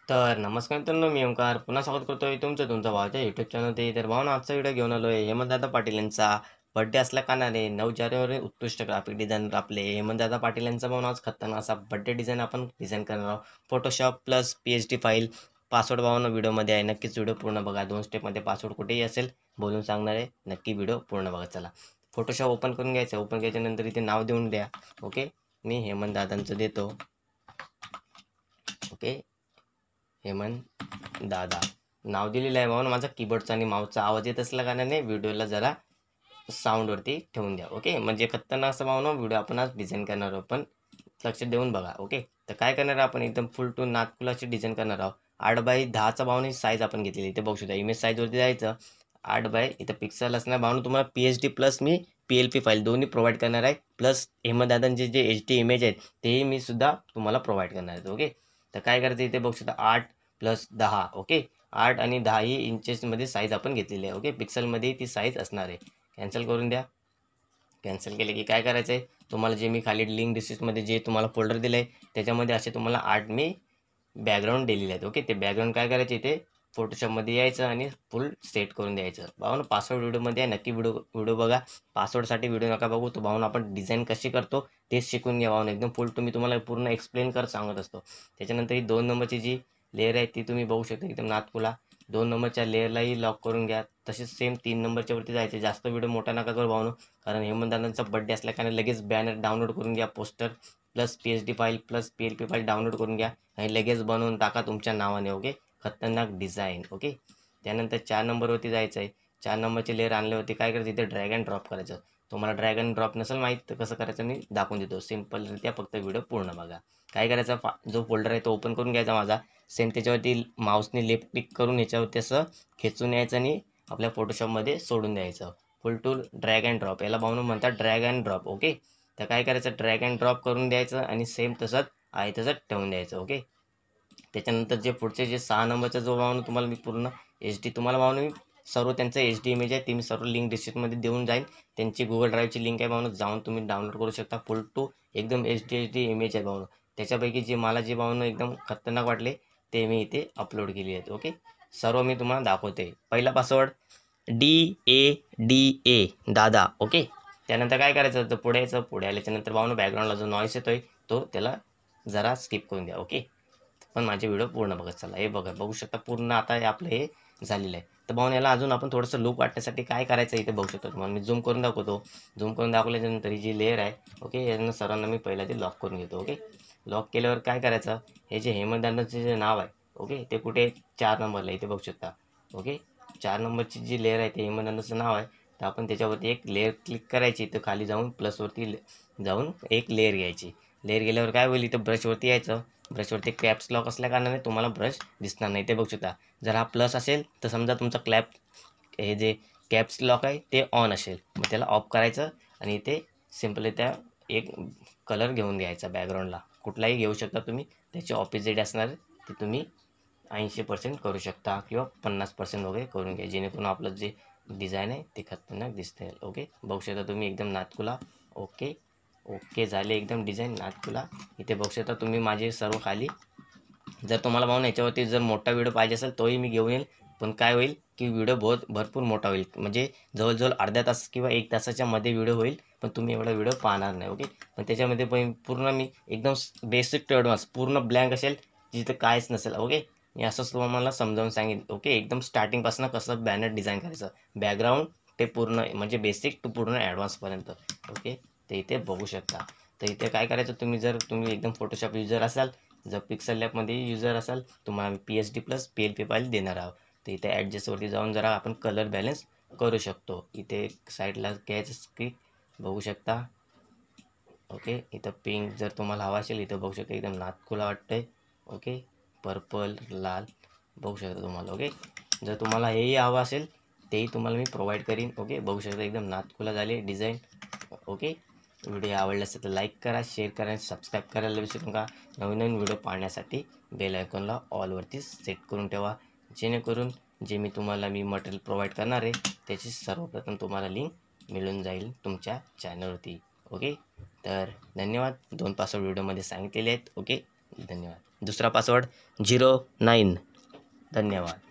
तर नमस्कार मित्रांनो, मी ओंकार पुन्हा स्वागत करतोय तुमचा भावाच्या यूट्यूब चॅनलवरती. तर भावना आजचा व्हिडिओ घेऊन आलोय हेमंतदादा पाटील यांचा बर्थडे असल्या कारणाने 9 जानेवारी उत्कृष्ट ग्राफिक डिझायनर आपले हेमंतदादा पाटील यांचा भावना आज खतरनाक असा बर्थडे डिझाईन आपण डिझाईन करणार आहोत. Photoshop plus PHD file password भावना व्हिडिओमध्ये आहे. नक्कीच व्हिडिओ पूर्ण बघा. 2 स्टेपमध्ये पासवर्ड कुठेही असेल बोलून सांगणार आहे. नक्की व्हिडिओ पूर्ण बघा. चला फोटोशॉप ओपन करून घ्यायचं. ओपन केल्यानंतर इथे नाव देऊन द्या. ओके, मी हेमंतदादांचं देतो. ओके, हेमंत दादा नाव दिलेलं आहे. भावना माझा कीबोर्डचा आणि माऊसचा आवाज येत असल्या कारणाने व्हिडिओला जरा साऊंडवरती ठेवून द्या. ओके, म्हणजे खतरनाक असा भावना व्हिडिओ आपण आज डिझाईन करणार आहोत, पण लक्ष देऊन बघा. ओके, तर काय करणार आहे आपण एकदम फुल टू नाथफुलाची डिझाईन करणार आहोत. 8x10चा भावना साईज आपण घेतलेली इथे बघू शकता. इमेज साईजवरती जायचं. 8 बाय इथं पिक्सल असणार भावना. तुम्हाला PHD प्लस मी PLP फाईल दोन्ही प्रोव्हाइड करणार आहे. प्लस हेमंतदादांचे जे HD इमेज आहेत तेही मी सुद्धा तुम्हाला प्रोव्हाइड करणार आहे. ओके, तर काय करायचं इथे बघू शकता 8+10. ओके, 8 आणि 10 ही इंचेसमध्ये साईज आपण घेतलेली आहे. ओके, पिक्सलमध्ये ती साईज असणार आहे. कॅन्सल करून द्या. कॅन्सल केले की काय करायचं आहे, तुम्हाला जे मी खाली लिंक डिस्क्रिप्शनमध्ये जे तुम्हाला फोल्डर दिलं आहे त्याच्यामध्ये असे तुम्हाला 8 मी बॅकग्राऊंड दिलेले आहेत. ओके, ते बॅकग्राऊंड काय करायचे इथे फोटोशॉपमध्ये यायचं आणि फुल सेट करून द्यायचं. भावना पासवर्ड व्हिडिओमध्ये आहे. नक्की व्हिडिओ बघा. पासवर्डसाठी व्हिडिओ नका बघू. तो भावना आपण डिझाईन कशी करतो तेच शिकून घ्या. भावना एकदम फुल मी तुम्हाला पूर्ण एक्सप्लेन कर सांगत असतो. त्याच्यानंतर ही 2 नंबरची जी लेअर आहे ती तुम्ही बघू शकता एकदम नाथफुला. 2 नंबरच्या लेअरलाही लॉक करून घ्या. तसेच सेम 3 नंबरच्या वरती जायचे. जास्त व्हिडिओ मोठा नका करू भावना, कारण हेमंतदादांचा बर्थडे असल्याकारणे लगेच बॅनर डाउनलोड करून घ्या. Poster plus PHD file plus PLP file download करून घ्या आणि लगेच बनवून टाका तुमच्या नावाने. ओके, खतरनाक डिझाईन. ओके, त्यानंतर 4 नंबरवरती जायचं आहे. 4 नंबरची लेअर आणल्यावरती काय करायचं इथे ड्रॅग अँड ड्रॉप करायचं. तुम्हाला ड्रॅग अँड ड्रॉप नसेल माहीत तर कसं करायचं मी दाखवून देतो. सिम्पलरित्या फक्त व्हिडिओ पूर्ण बघा. काय करायचं, जो फोल्डर आहे तो ओपन करून घ्यायचा माझा. सेम त्याच्यावरती माऊसने लेफ्ट क्लिक करून याच्यावरती असं खेचून यायचं आणि आपल्या फोटोशॉपमध्ये सोडून द्यायचं. फुल टूल ड्रॅग अँड ड्रॉप, याला भावना म्हणतात ड्रॅग अँड ड्रॉप. ओके, तर काय करायचं ड्रॅग अँड ड्रॉप करून द्यायचं आणि सेम तसंच आहे तसंच ठेवून द्यायचं. ओके, त्याच्यानंतर जे पुढचे जे 6 नंबरचा जो भावना तुम्हाला मी पूर्ण HD तुम्हाला भावना मी सर्व त्यांचं HD इमेज आहे ते मी सर्व लिंक डिस्क्रिप्शनमध्ये देऊन जाईन. त्यांची गुगल ड्राईव्हची लिंक आहे भावना, जाऊन तुम्ही डाउनलोड करू शकता. फुल टू एकदम HD इमेज आहे भावना. त्याच्यापैकी जे मला जे भावना एकदम खतरनाक वाटले ते मी इथे अपलोड केली आहेत. ओके, सर्व मी तुम्हाला दाखवते. पहिला पासवर्ड DADA दादा. ओके, त्यानंतर काय करायचं तर पुढे यायचं. पुढे आल्याच्यानंतर भावना बॅकग्राऊंडला जो नॉईस येतोय तो त्याला जरा स्किप करून द्या. ओके, पण माझे व्हिडिओ पूर्ण बघत चला. हे बघा बघू शकता पूर्ण आता हे आपलं हे झालेलं आहे. तर भावना याला अजून आपण थोडंसं लुक वाटण्यासाठी काय करायचं इथे बघू शकतो. तुम्हाला मी झूम करून दाखवतो. झूम करून दाखवल्यानंतर ही जी लेअर आहे ओके यांना सर्वांना मी पहिला ते लॉक करून घेतो. ओके, लॉक केल्यावर काय करायचं, हे जे हेमंतदादांचं जे नाव आहे ओके ते कुठे 4 नंबरला इथे बघू शकता. ओके, 4 नंबरची जी लेअर आहे ते हेमंतदादांचं नाव आहे. तर आपण त्याच्यावरती एक लेअर क्लिक करायची. इथं खाली जाऊन प्लसवरती जाऊन एक लेअर घ्यायची. लेअर गेल्यावर काय होईल इथं ब्रशवरती यायचं. ब्रशवरती कॅप्स लॉक असल्या कारणाने तुम्हाला ब्रश दिसणार नाही ते बघू शकता. जर हा प्लस असेल तर समजा तुमचा हे जे कॅप्स लॉक आहे ते ऑन असेल, मग त्याला ऑफ करायचं आणि इथे सिम्पली त्या एक कलर घेऊन घ्यायचा. बॅकग्राऊंडला कुठलाही घेऊ शकता तुम्ही. त्याचे ऑपोजिट असणार ते तुम्ही 80% करू शकता किंवा 50% वगैरे करून घ्या, जेणेकरून आपलं जे डिझाईन आहे ते खतरनाक दिसते. ओके, बघू शकता तुम्ही एकदम नाथकुला. ओके ओके झाले एकदम डिझाईन नाथकुला. इथे बघू शकता तुम्ही माझे सर्व खाली. जर तुम्हाला भावना याच्यावरती जर मोठा व्हिडिओ पाहिजे असेल तोही मी घेऊन येईल, पण काय होईल की व्हिडिओ भरपूर मोठा होईल. म्हणजे जवळजवळ अर्ध्या तास किंवा 1 तासाच्या मध्ये व्हिडिओ होईल, पण तुम्ही एवढा व्हिडिओ पाहणार नाही. ओके, पण त्याच्यामध्ये पण पूर्ण मी एकदम बेसिक टू ॲडव्हान्स पूर्ण ब्लँक असेल, जिथं काहीच नसेल. ओके, मी असंच तुम्हाला समजावून सांगेन. ओके, एकदम स्टार्टिंगपासून कसं बॅनर डिझाईन करायचं, बॅकग्राऊंड ते पूर्ण म्हणजे बेसिक टू पूर्ण ॲडव्हान्सपर्यंत. ओके, ते इथे बघू शकता. तर इथे काय करायचं, तुम्ही एकदम फोटोशॉप युजर असाल, जर पिक्सल लॅबमध्ये युजर असाल, तुम्हाला PHD प्लस PLP फाईल देणार आहोत. तर इथे ॲडजस्टवरती जाऊन जरा आपण कलर बॅलन्स करू शकतो. इथे साईडला घ्यायचं स्क्रीन बघू शकता. ओके, इथं पिंक जर तुम्हाला हवा असेल इथं बघू शकता एकदम नाथखुला वाटतंय. ओके, पर्पल लाल बघू शकता तुम्हाला. ओके, जर तुम्हाला हेही हवं असेल तेही तुम्हाला मी प्रोव्हाइड करीन. ओके, बघू शकता एकदम नाथखुला झाली डिझाईन. ओके, व्हिडिओ आवडला असेल तर लाईक करा, शेअर करा आणि सबस्क्राईब करायला विसरू नका. नवीन व्हिडिओ पाहण्यासाठी बेल आयकॉनला ऑलवरती सेट करून ठेवा, जेणेकरून जे मी मटेरियल प्रोव्हाइड करणार आहे त्याची सर्वप्रथम तुम्हाला लिंक मिळून जाईल तुमच्या चॅनलवरती. ओके, तर धन्यवाद. 2 पासवर्ड व्हिडिओमध्ये सांगितलेले आहेत. ओके, धन्यवाद. दुसरा पासवर्ड 09. धन्यवाद.